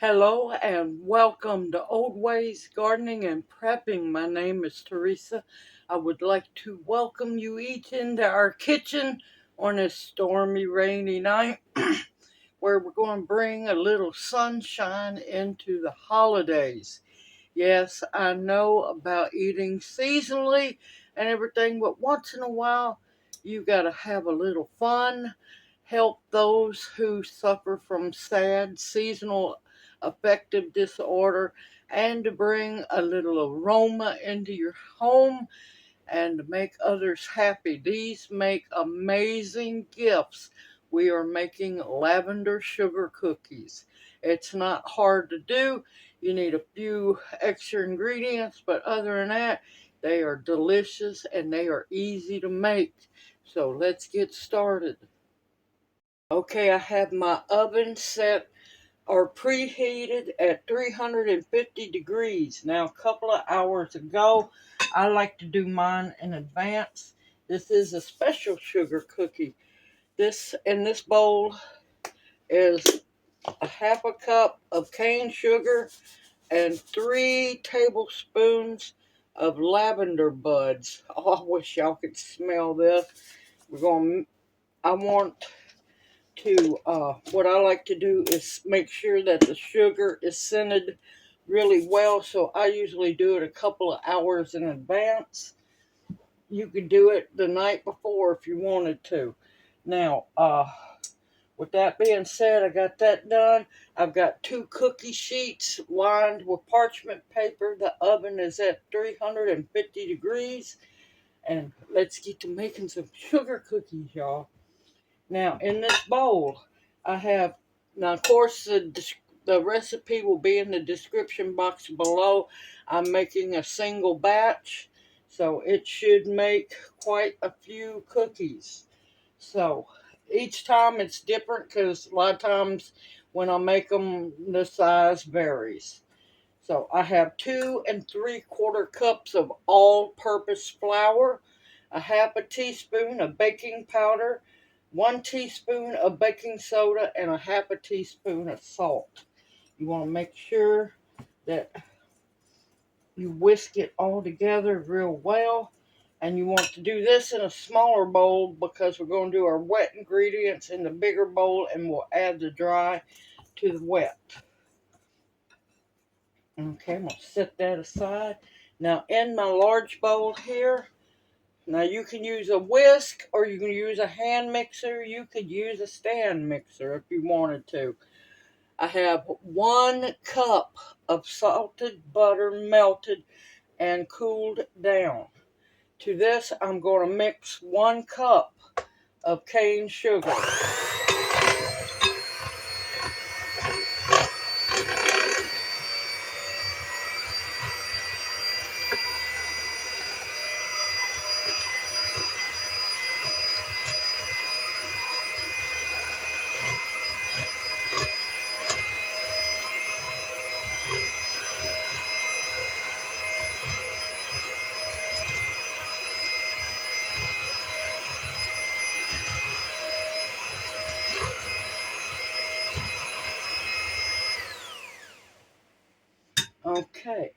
Hello and welcome to Old Ways Gardening and Prepping. My name is Teresa. I would like to welcome you each into our kitchen on this stormy, rainy night where we're going to bring a little sunshine into the holidays. Yes, I know about eating seasonally and everything, but once in a while you got to have a little fun, help those who suffer from sad seasonal affective disorder, and to bring a little aroma into your home and to make others happy. These make amazing gifts. We are making lavender sugar cookies. It's not hard to do. You need a few extra ingredients, but other than that, they are delicious and they are easy to make. So let's get started. Okay, I have my oven set or preheated at 350 degrees. Now, a couple of hours ago, I like to do mine in advance. This is a special sugar cookie. This in this bowl is a half a cup of cane sugar and 3 tablespoons of lavender buds. Oh, I wish y'all could smell this. I want to, what I like to do is make sure that the sugar is scented really well. So I usually do it a couple of hours in advance. You could do it the night before if you wanted to. Now, with that being said, I got that done. I've got 2 cookie sheets lined with parchment paper. The oven is at 350 degrees. And let's get to making some sugar cookies, y'all. Now, in this bowl, I have, now of course, the recipe will be in the description box below. I'm making a single batch, so it should make quite a few cookies. So, each time it's different because a lot of times when I make them, the size varies. So, I have 2 3/4 cups of all-purpose flour, a half a teaspoon of baking powder, 1 teaspoon of baking soda, and a half a teaspoon of salt. You want to make sure that you whisk it all together real well. And you want to do this in a smaller bowl because we're going to do our wet ingredients in the bigger bowl and we'll add the dry to the wet. Okay, I'm going to set that aside. Now in my large bowl here, now you can use a whisk or you can use a hand mixer. You could use a stand mixer if you wanted to. I have 1 cup of salted butter melted and cooled down. To this, I'm going to mix 1 cup of cane sugar. Okay,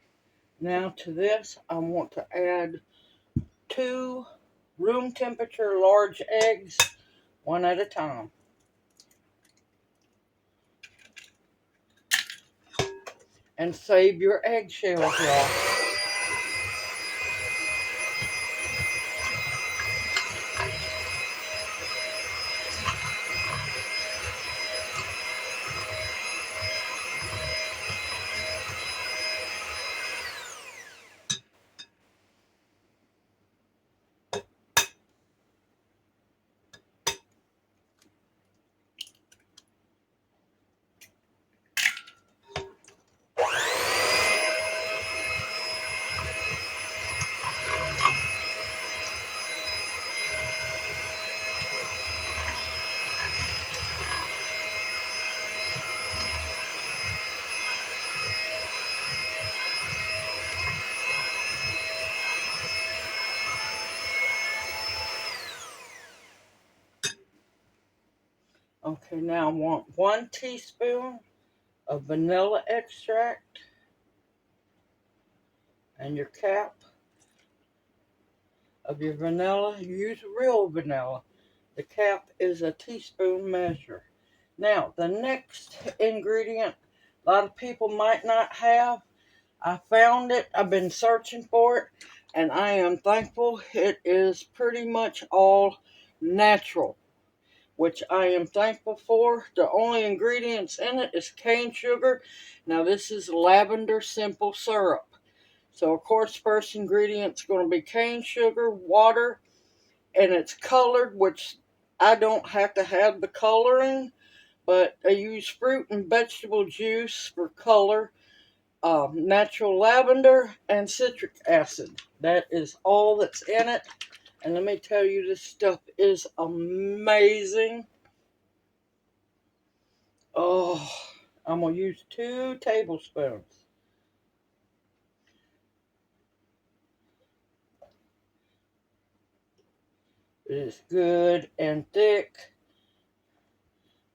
now to this, I want to add 2 room temperature large eggs, one at a time. And save your eggshells, y'all. Okay, now I want 1 teaspoon of vanilla extract, and your cap of your vanilla. Use real vanilla. The cap is a teaspoon measure. Now, the next ingredient a lot of people might not have. I found it. I've been searching for it, and I am thankful. It is pretty much all natural, which I am thankful for. The only ingredients in it is cane sugar. Now, this is lavender simple syrup. So, of course, first ingredient's going to be cane sugar, water, and it's colored, which I don't have to have the coloring, but I use fruit and vegetable juice for color, natural lavender, and citric acid. That is all that's in it. And let me tell you, this stuff is amazing. Oh, I'm going to use 2 tablespoons. It is good and thick,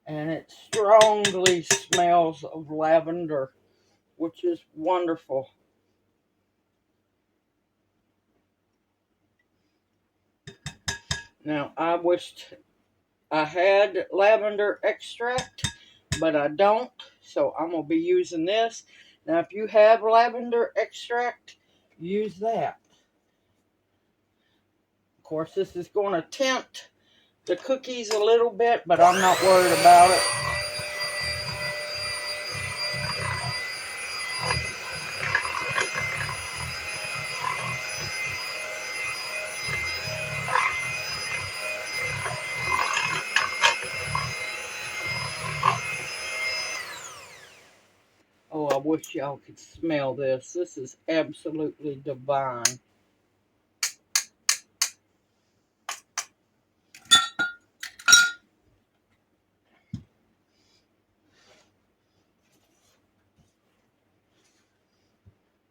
and it strongly smells of lavender, which is wonderful. Now, I wished I had lavender extract, but I don't, so I'm going to be using this. Now, if you have lavender extract, use that. Of course, this is going to tint the cookies a little bit, but I'm not worried about it. Oh, I wish y'all could smell this. This is absolutely divine.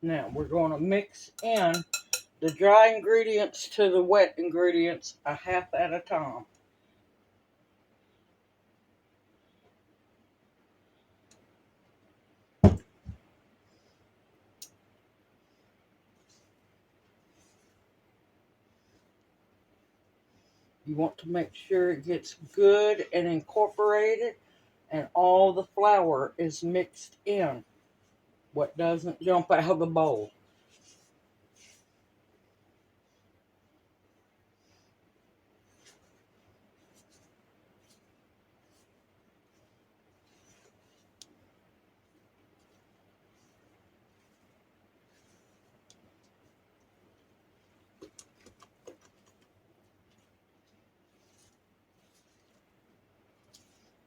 Now, we're going to mix in the dry ingredients to the wet ingredients a half at a time. You want to make sure it gets good and incorporated and all the flour is mixed in. What doesn't jump out of the bowl.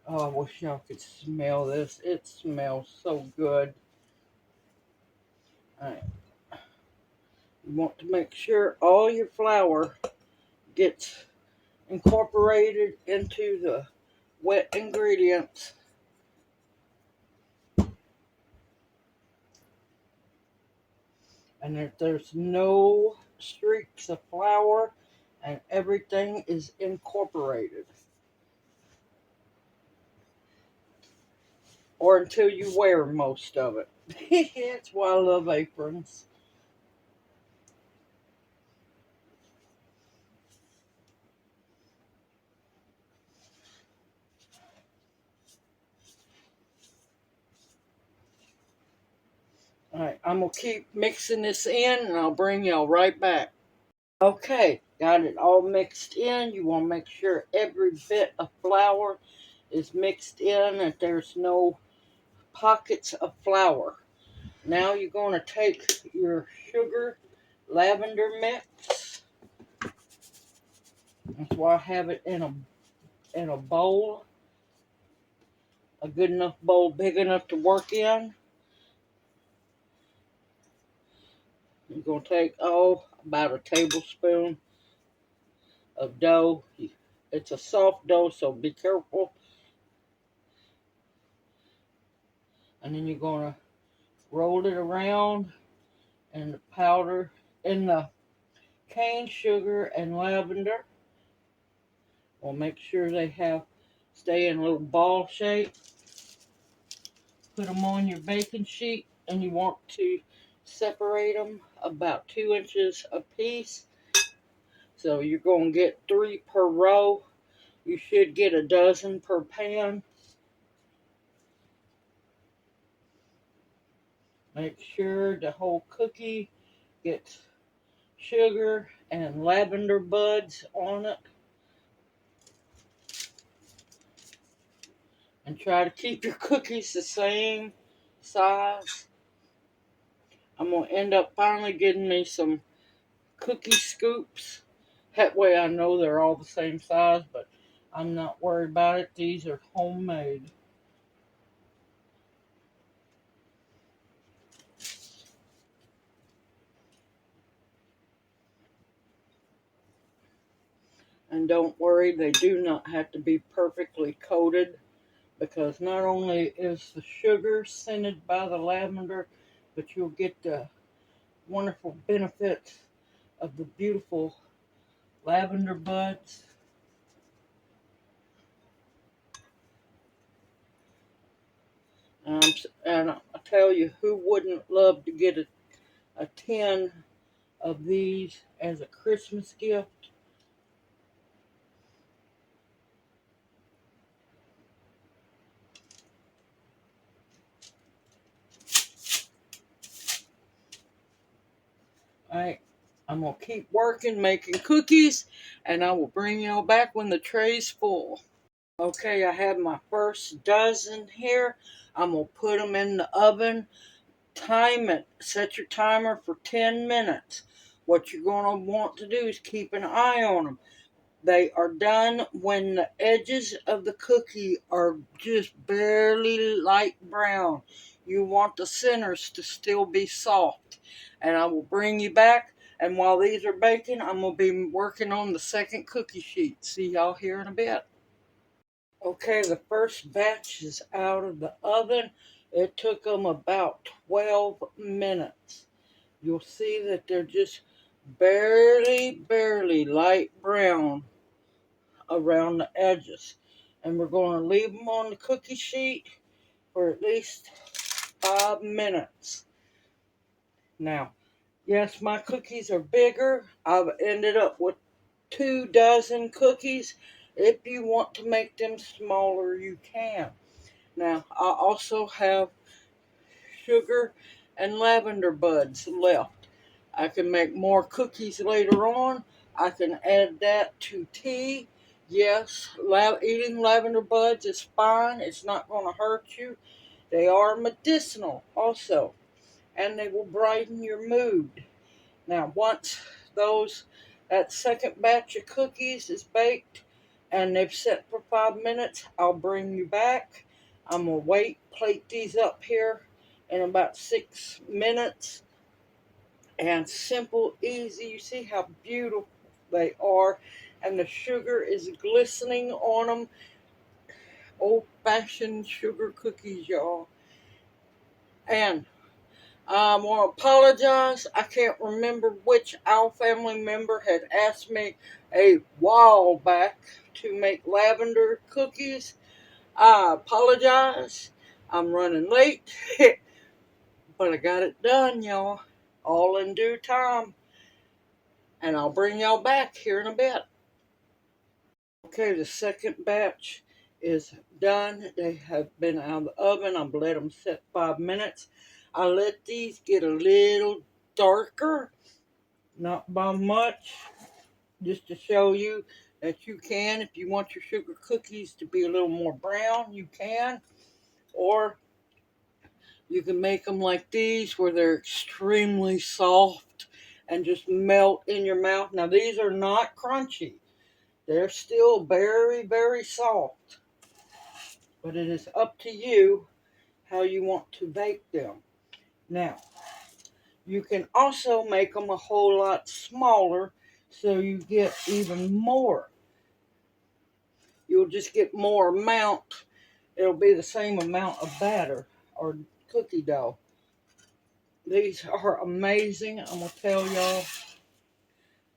Oh, I wish y'all could smell this. It smells so good. All right. You want to make sure all your flour gets incorporated into the wet ingredients. And if there's no streaks of flour and everything is incorporated. Or until you wear most of it. That's why I love aprons. Alright, I'm going to keep mixing this in and I'll bring y'all right back. Okay, got it all mixed in. You want to make sure every bit of flour is mixed in, that there's no pockets of flour. Now you're going to take your sugar lavender mix. That's why I have it in a bowl. A good enough bowl, big enough to work in. You're going to take, about a tablespoon of dough. It's a soft dough, so be careful. And then you're going to roll it around in the powder, in the cane sugar and lavender. We'll make sure they stay in a little ball shape. Put them on your baking sheet, and you want to separate them about 2 inches apiece. So you're going to get 3 per row. You should get a dozen per pan. Make sure the whole cookie gets sugar and lavender buds on it. And try to keep your cookies the same size. I'm going to end up finally getting me some cookie scoops. That way I know they're all the same size, but I'm not worried about it. These are homemade. And don't worry, they do not have to be perfectly coated, because not only is the sugar scented by the lavender, but you'll get the wonderful benefits of the beautiful lavender buds. And I tell you, who wouldn't love to get a tin of these as a Christmas gift? Alright, I'm going to keep working, making cookies, and I will bring y'all back when the tray's full. Okay, I have my first dozen here. I'm going to put them in the oven. Time it. Set your timer for 10 minutes. What you're going to want to do is keep an eye on them. They are done when the edges of the cookie are just barely light brown. You want the centers to still be soft. And I will bring you back. And while these are baking, I'm going to be working on the second cookie sheet. See y'all here in a bit. Okay, the first batch is out of the oven. It took them about 12 minutes. You'll see that they're just barely light brown around the edges. And we're going to leave them on the cookie sheet for at least 5 minutes. Now, yes, my cookies are bigger. I've ended up with 2 dozen cookies. If you want to make them smaller, you can. Now, I also have sugar and lavender buds left. I can make more cookies later on. I can add that to tea. Yes, eating lavender buds is fine. It's not going to hurt you. They are medicinal also, and they will brighten your mood. Now, once that second batch of cookies is baked and they've set for 5 minutes, I'll bring you back. I'm going to plate these up here in about 6 minutes. And simple, easy. You see how beautiful they are. And the sugar is glistening on them. Old-fashioned sugar cookies, y'all. And I want to apologize. I can't remember which Owl family member had asked me a while back to make lavender cookies. I apologize. I'm running late, but I got it done, y'all. All in due time. And I'll bring y'all back here in a bit. Okay, the second batch is done. They have been out of the oven. I've let them set 5 minutes. I let these get a little darker, not by much, just to show you that you can. If you want your sugar cookies to be a little more brown, you can. Or you can make them like these where they're extremely soft and just melt in your mouth. Now, these are not crunchy. They're still very soft. But it is up to you how you want to bake them. Now, you can also make them a whole lot smaller so you get even more. You'll just get more amount. It'll be the same amount of batter or cookie dough. These are amazing. I'm going to tell y'all,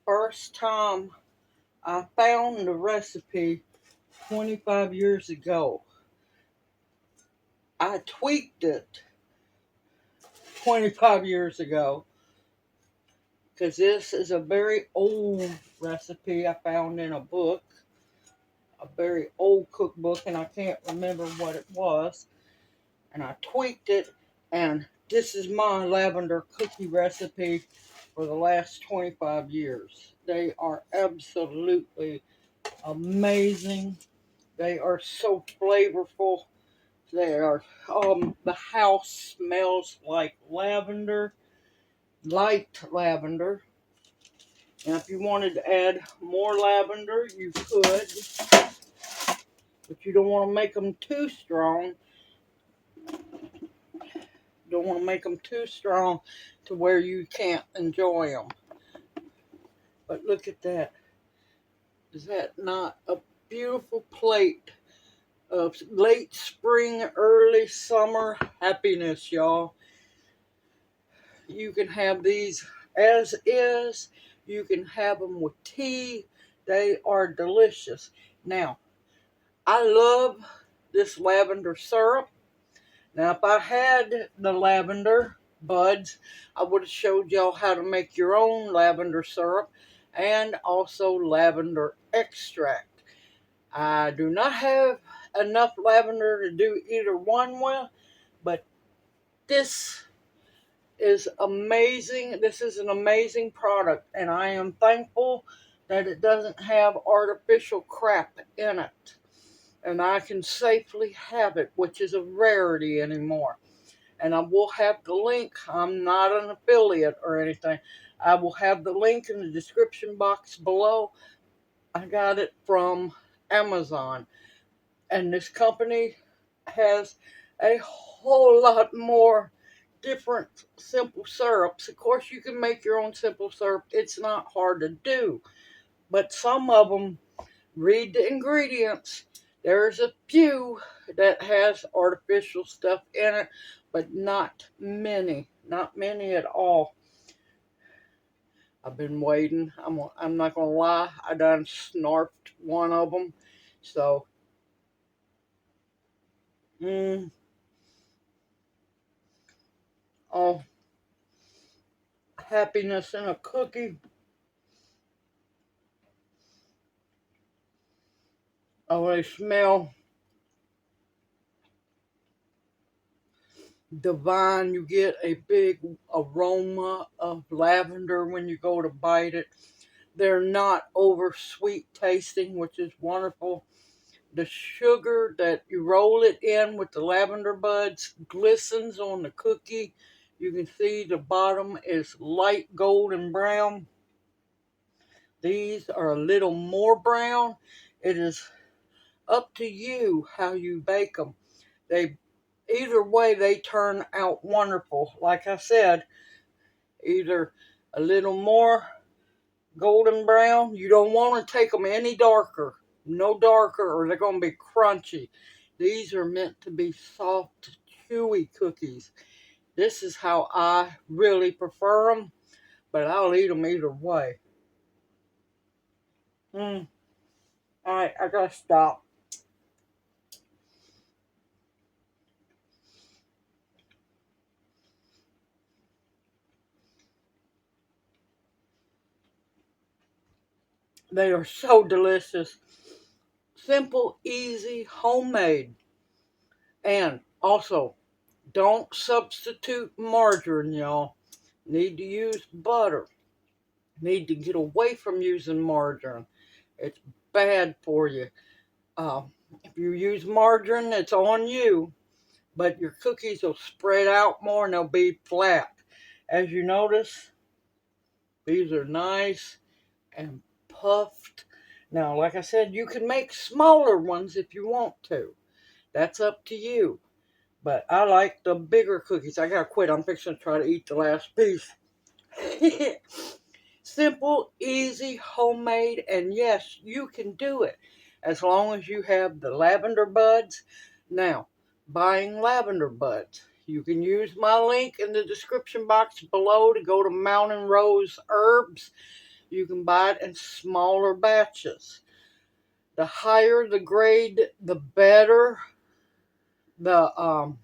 first time I found the recipe 25 years ago. I tweaked it 25 years ago because this is a very old recipe I found in a book, a very old cookbook, and I can't remember what it was. And I tweaked it, and this is my lavender cookie recipe for the last 25 years. They are absolutely amazing. They are so flavorful. They are, the house smells like lavender, light lavender. Now, if you wanted to add more lavender, you could, but you don't want to make them too strong. Don't want to make them too strong to where you can't enjoy them. But look at that. Is that not a beautiful plate of late spring, early summer happiness, y'all? You can have these as is. You can have them with tea. They are delicious. Now, I love this lavender syrup. Now, if I had the lavender buds, I would have showed y'all how to make your own lavender syrup and also lavender extract. I do not have enough lavender to do either one with, but this is amazing. This is an amazing product, and I am thankful that it doesn't have artificial crap in it. And I can safely have it, which is a rarity anymore. And I will have the link. I'm not an affiliate or anything. I will have the link in the description box below. I got it from Amazon. And this company has a whole lot more different simple syrups. Of course, you can make your own simple syrup. It's not hard to do. But some of them, read the ingredients. There's a few that has artificial stuff in it, but not many. Not many at all. I've been waiting. I'm not going to lie. I done snarfed one of them. So, oh, happiness in a cookie. Oh, they smell divine. You get a big aroma of lavender when you go to bite it. They're not over sweet tasting, which is wonderful. The sugar that you roll it in with the lavender buds glistens on the cookie. You can see the bottom is light golden brown. These are a little more brown. It is up to you how you bake them. Either way, they turn out wonderful. Like I said, either a little more golden brown. You don't want to take them any darker. No darker or they're going to be crunchy. These are meant to be soft, chewy cookies. This is how I really prefer them, but I'll eat them either way. Alright, I gotta stop. They are so delicious. Simple, easy, homemade. And also, don't substitute margarine, y'all. Need to use butter. Need to get away from using margarine. It's bad for you. If you use margarine, it's on you. But your cookies will spread out more and they'll be flat. As you notice, these are nice and puffed. Now, like I said, you can make smaller ones if you want to. That's up to you. But I like the bigger cookies. I gotta quit. I'm fixing to try to eat the last piece. Simple, easy, homemade, and yes, you can do it as long as you have the lavender buds. Now, buying lavender buds. You can use my link in the description box below to go to Mountain Rose Herbs. You can buy it in smaller batches. The higher the grade, the better the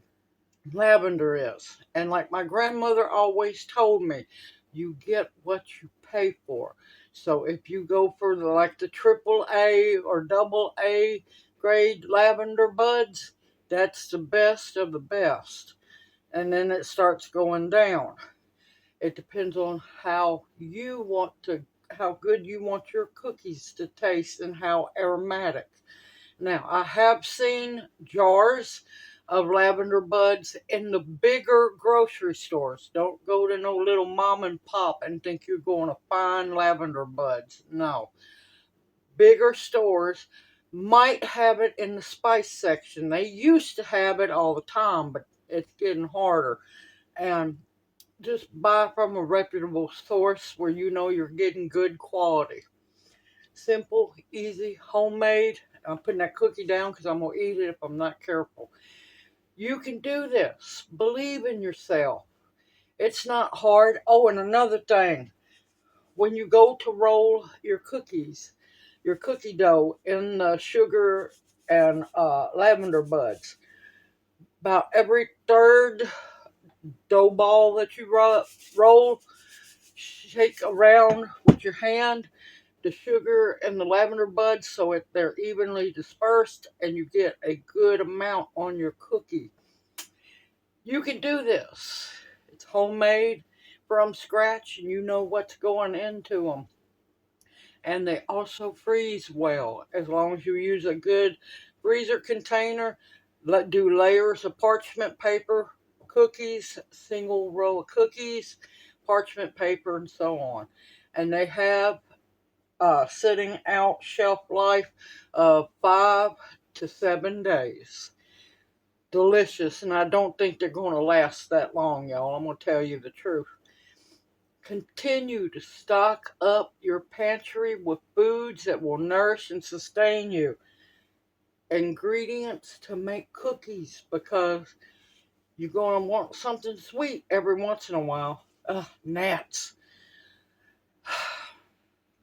lavender is. And like my grandmother always told me, you get what you pay for. So if you go for the triple A or double A grade lavender buds, that's the best of the best. And then it starts going down. It depends on how good you want your cookies to taste and how aromatic. Now, I have seen jars of lavender buds in the bigger grocery stores. Don't go to no little mom and pop and think you're going to find lavender buds. No. Bigger stores might have it in the spice section. They used to have it all the time, but it's getting harder. And just buy from a reputable source where you know you're getting good quality. Simple, easy, homemade. I'm putting that cookie down because I'm going to eat it if I'm not careful. You can do this. Believe in yourself. It's not hard. Oh, and another thing. When you go to roll your cookies, your cookie dough in the sugar and lavender buds, about every third dough ball that you roll, shake around with your hand the sugar and the lavender buds so they're evenly dispersed and you get a good amount on your cookie. You can do this. It's homemade from scratch and you know what's going into them. And they also freeze well as long as you use a good freezer container. Do layers of parchment paper, cookies, single row of cookies, parchment paper, and so on. And they have sitting out shelf life of 5 to 7 days. Delicious, and I don't think they're going to last that long, y'all. I'm going to tell you the truth. Continue to stock up your pantry with foods that will nourish and sustain you. Ingredients to make cookies because you're going to want something sweet every once in a while. Gnats.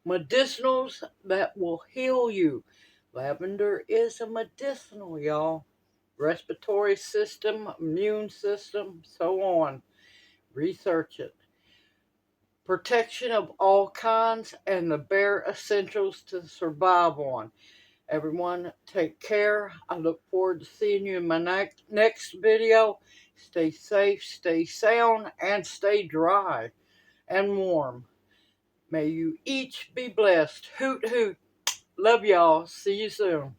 Medicinals that will heal you. Lavender is a medicinal, y'all. Respiratory system, immune system, so on. Research it. Protection of all kinds and the bare essentials to survive on. Everyone, take care. I look forward to seeing you in my next video. Stay safe, stay sound, and stay dry and warm. May you each be blessed. Hoot, hoot. Love y'all. See you soon.